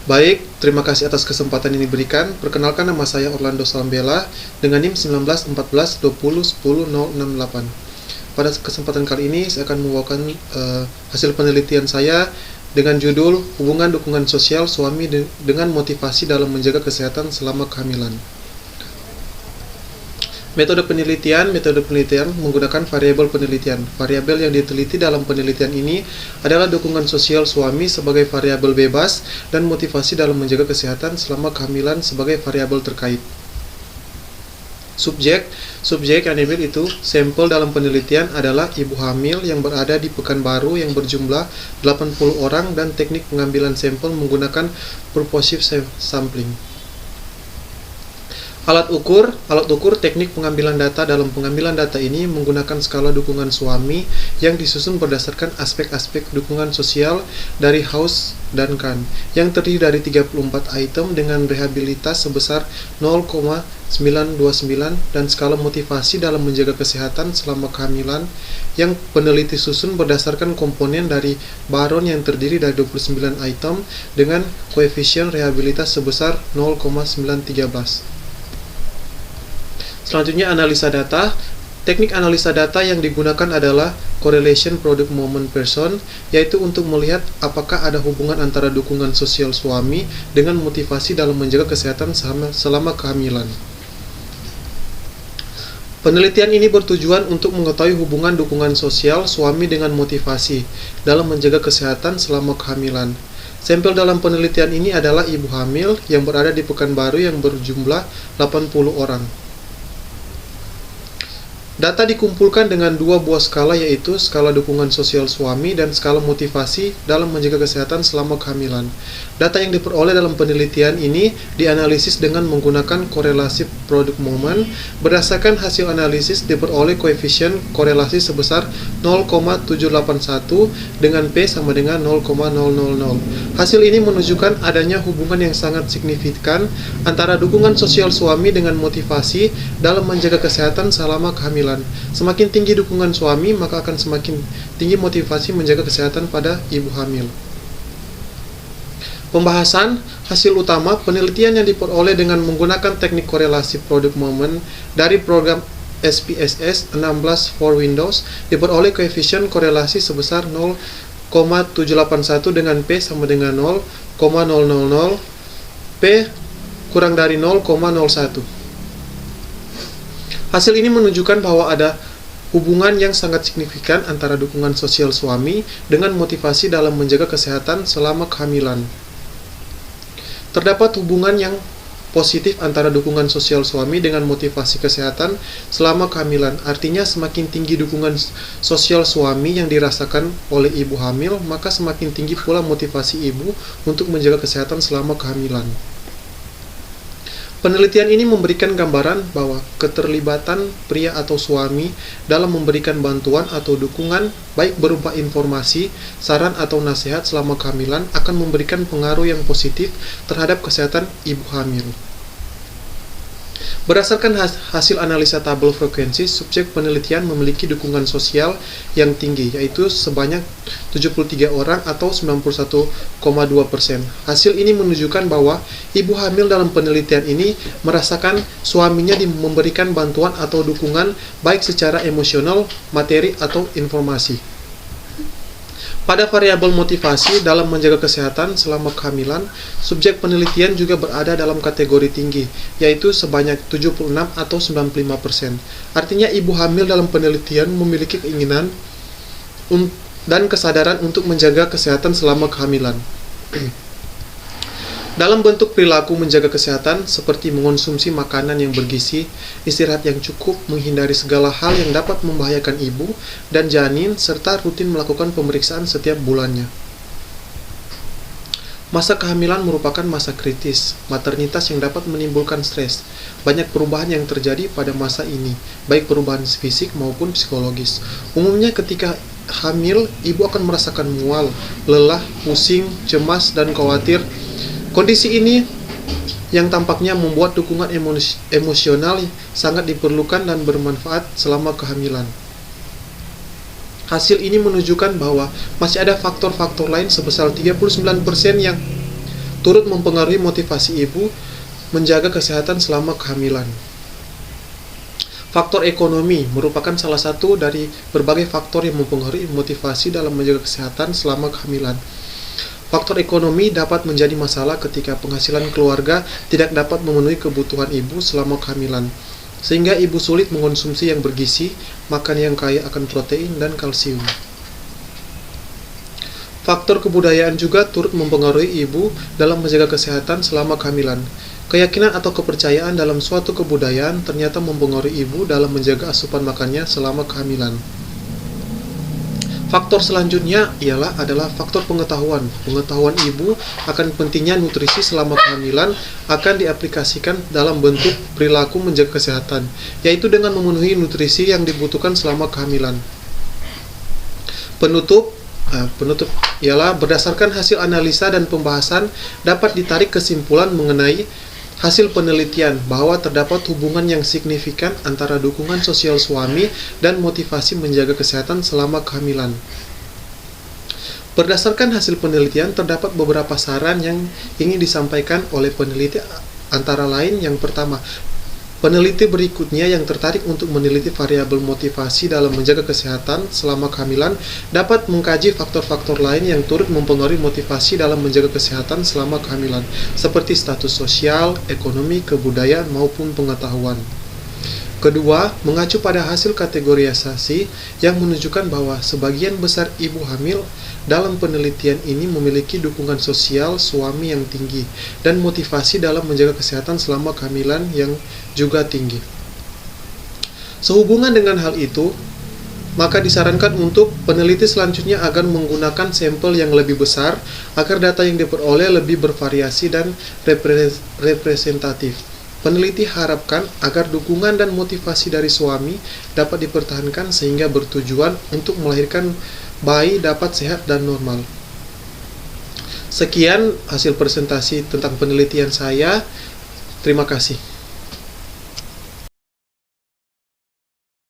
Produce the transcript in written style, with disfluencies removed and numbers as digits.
Baik, terima kasih atas kesempatan ini diberikan. Perkenalkan, nama saya Orlando Salambela dengan NIM 1914201068. Pada kesempatan kali ini saya akan membawakan hasil penelitian saya dengan judul Hubungan Dukungan Sosial Suami dengan Motivasi dalam Menjaga Kesehatan Selama Kehamilan. Metode penelitian menggunakan variabel penelitian. Variabel yang diteliti dalam penelitian ini adalah dukungan sosial suami sebagai variabel bebas dan motivasi dalam menjaga kesehatan selama kehamilan sebagai variabel terkait. Subjek yang diambil itu sampel dalam penelitian adalah ibu hamil yang berada di Pekanbaru yang berjumlah 80 orang dan teknik pengambilan sampel menggunakan purposive sampling. Alat ukur teknik pengambilan data. Dalam pengambilan data ini menggunakan skala dukungan suami yang disusun berdasarkan aspek-aspek dukungan sosial dari House dan Kahn yang terdiri dari 34 item dengan rehabilitas sebesar 0,929 dan skala motivasi dalam menjaga kesehatan selama kehamilan yang peneliti susun berdasarkan komponen dari Baron yang terdiri dari 29 item dengan koefisien rehabilitas sebesar 0,913. Selanjutnya, analisa data. Teknik analisa data yang digunakan adalah correlation product moment person, yaitu untuk melihat apakah ada hubungan antara dukungan sosial suami dengan motivasi dalam menjaga kesehatan selama kehamilan. Penelitian ini bertujuan untuk mengetahui hubungan dukungan sosial suami dengan motivasi dalam menjaga kesehatan selama kehamilan. Sampel dalam penelitian ini adalah ibu hamil yang berada di Pekanbaru yang berjumlah 80 orang. Data dikumpulkan dengan dua buah skala, yaitu skala dukungan sosial suami dan skala motivasi dalam menjaga kesehatan selama kehamilan. Data yang diperoleh dalam penelitian ini dianalisis dengan menggunakan korelasi product moment. Berdasarkan hasil analisis diperoleh koefisien korelasi sebesar 0,781 dengan P sama dengan 0,000. Hasil ini menunjukkan adanya hubungan yang sangat signifikan antara dukungan sosial suami dengan motivasi dalam menjaga kesehatan selama kehamilan. Semakin tinggi dukungan suami, maka akan semakin tinggi motivasi menjaga kesehatan pada ibu hamil. Pembahasan hasil utama penelitian yang diperoleh dengan menggunakan teknik korelasi product moment dari program SPSS 16 for Windows diperoleh koefisien korelasi sebesar 0,781 dengan P sama dengan 0,000, P kurang dari 0,01. Hasil ini menunjukkan bahwa ada hubungan yang sangat signifikan antara dukungan sosial suami dengan motivasi dalam menjaga kesehatan selama kehamilan. Terdapat hubungan yang positif antara dukungan sosial suami dengan motivasi kesehatan selama kehamilan. Artinya semakin tinggi dukungan sosial suami yang dirasakan oleh ibu hamil, maka semakin tinggi pula motivasi ibu untuk menjaga kesehatan selama kehamilan. Penelitian ini memberikan gambaran bahwa keterlibatan pria atau suami dalam memberikan bantuan atau dukungan, baik berupa informasi, saran atau nasihat selama kehamilan, akan memberikan pengaruh yang positif terhadap kesehatan ibu hamil. Berdasarkan hasil analisa tabel frekuensi, subjek penelitian memiliki dukungan sosial yang tinggi, yaitu sebanyak 73 orang atau 91,2%. Hasil ini menunjukkan bahwa ibu hamil dalam penelitian ini merasakan suaminya memberikan bantuan atau dukungan baik secara emosional, materi, atau informasi. Pada variabel motivasi dalam menjaga kesehatan selama kehamilan, subjek penelitian juga berada dalam kategori tinggi, yaitu sebanyak 76 atau 95%. Artinya ibu hamil dalam penelitian memiliki keinginan dan kesadaran untuk menjaga kesehatan selama kehamilan. Dalam bentuk perilaku menjaga kesehatan seperti mengonsumsi makanan yang bergizi, istirahat yang cukup, menghindari segala hal yang dapat membahayakan ibu dan janin, serta rutin melakukan pemeriksaan setiap bulannya. Masa kehamilan merupakan masa kritis, maternitas yang dapat menimbulkan stres. Banyak perubahan yang terjadi pada masa ini, baik perubahan fisik maupun psikologis. Umumnya ketika hamil, ibu akan merasakan mual, lelah, pusing, cemas, dan khawatir. Kondisi ini yang tampaknya membuat dukungan emosional sangat diperlukan dan bermanfaat selama kehamilan. Hasil ini menunjukkan bahwa masih ada faktor-faktor lain sebesar 39% yang turut mempengaruhi motivasi ibu menjaga kesehatan selama kehamilan. Faktor ekonomi merupakan salah satu dari berbagai faktor yang mempengaruhi motivasi dalam menjaga kesehatan selama kehamilan. Faktor ekonomi dapat menjadi masalah ketika penghasilan keluarga tidak dapat memenuhi kebutuhan ibu selama kehamilan, sehingga ibu sulit mengonsumsi yang bergizi, makan yang kaya akan protein dan kalsium. Faktor kebudayaan juga turut mempengaruhi ibu dalam menjaga kesehatan selama kehamilan. Keyakinan atau kepercayaan dalam suatu kebudayaan ternyata mempengaruhi ibu dalam menjaga asupan makannya selama kehamilan. Faktor selanjutnya adalah faktor pengetahuan. Pengetahuan ibu akan pentingnya nutrisi selama kehamilan akan diaplikasikan dalam bentuk perilaku menjaga kesehatan, yaitu dengan memenuhi nutrisi yang dibutuhkan selama kehamilan. Penutup ialah berdasarkan hasil analisa dan pembahasan dapat ditarik kesimpulan mengenai hasil penelitian bahwa terdapat hubungan yang signifikan antara dukungan sosial suami dan motivasi menjaga kesehatan selama kehamilan. Berdasarkan hasil penelitian, terdapat beberapa saran yang ingin disampaikan oleh peneliti, antara lain yang pertama, peneliti berikutnya yang tertarik untuk meneliti variabel motivasi dalam menjaga kesehatan selama kehamilan dapat mengkaji faktor-faktor lain yang turut mempengaruhi motivasi dalam menjaga kesehatan selama kehamilan, seperti status sosial, ekonomi, kebudayaan, maupun pengetahuan. Kedua, mengacu pada hasil kategorisasi yang menunjukkan bahwa sebagian besar ibu hamil dalam penelitian ini memiliki dukungan sosial suami yang tinggi dan motivasi dalam menjaga kesehatan selama kehamilan yang juga tinggi. Sehubungan dengan hal itu, maka disarankan untuk peneliti selanjutnya agar menggunakan sampel yang lebih besar agar data yang diperoleh lebih bervariasi dan representatif. Peneliti harapkan agar dukungan dan motivasi dari suami dapat dipertahankan sehingga bertujuan untuk melahirkan bayi dapat sehat dan normal. Sekian hasil presentasi tentang penelitian saya. Terima kasih.